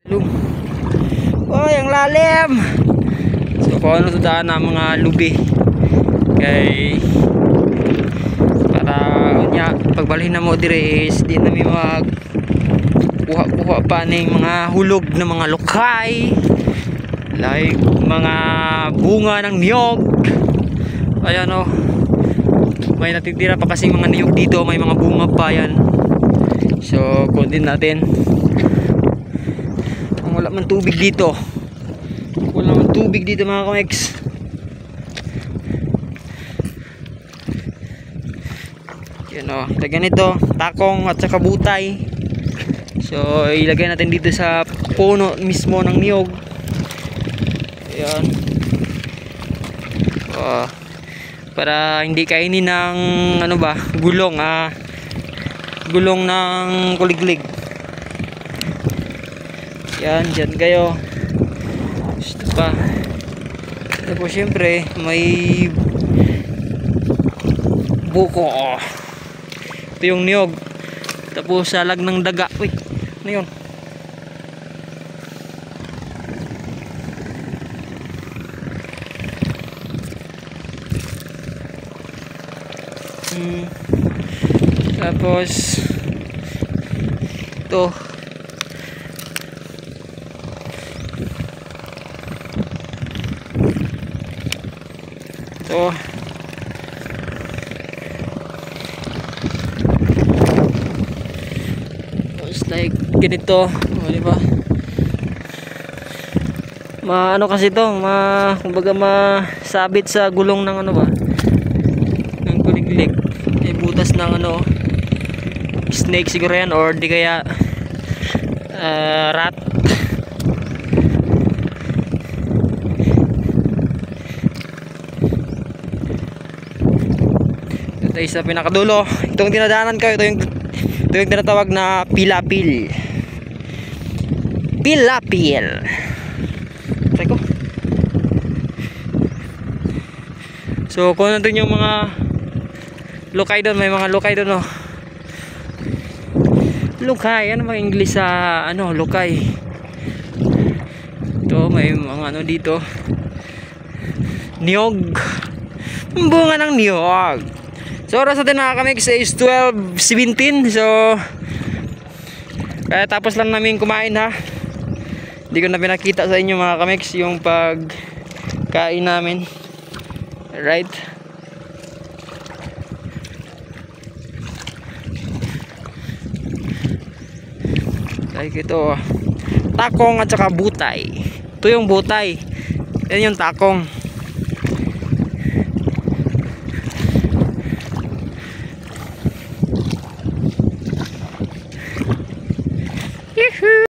Oy, ang lalim. So kung ano tudaan na mga lubi kay para nya pagbalhin na mo dire is di na mi mag kuha pa ning mga hulog na mga lokay like mga bunga ng niyog. Ayan o, may natitira pa kasing mga niyog dito, may mga bunga pa yan. So kunin natin. Wala man tubig dito, wala man tubig dito mga kamex. Yan o, lagyan ito takong at saka butay. So ilagay natin dito sa puno mismo ng niyog. Ayan, para hindi kainin ng ano ba, gulong gulong ng kuliglig. Yan, dyan kayo. Gusto pa. Tapos syempre may buko. Ito yung niyog. Tapos salag ng daga. Uy, ano yun? Tapos ito it's like ganito, di ba? Ano kasi ito, kumbaga masabit sa gulong ng ano ba, ng kuliglig. May butas ng ano, snake siguro yan, or di kaya rat. Ito sa pinakadulo, itong dinadaanan ko, ito yung tinatawag na pilapil. Teko. So kung natin yung mga lokay doon, may mga lokay doon, oh. Lokay, ano mga English sa ano, lokay? Ito may mga ano dito, niyog, bunga ng niyog. So oras natin mga kamix is 12:17. So kaya tapos lang namin kumain ha. Hindi ko na pinakita sa inyo mga kamix yung pagkain namin. Right? Like ito, takong at saka butay. Ito yung butay, yan yung takong.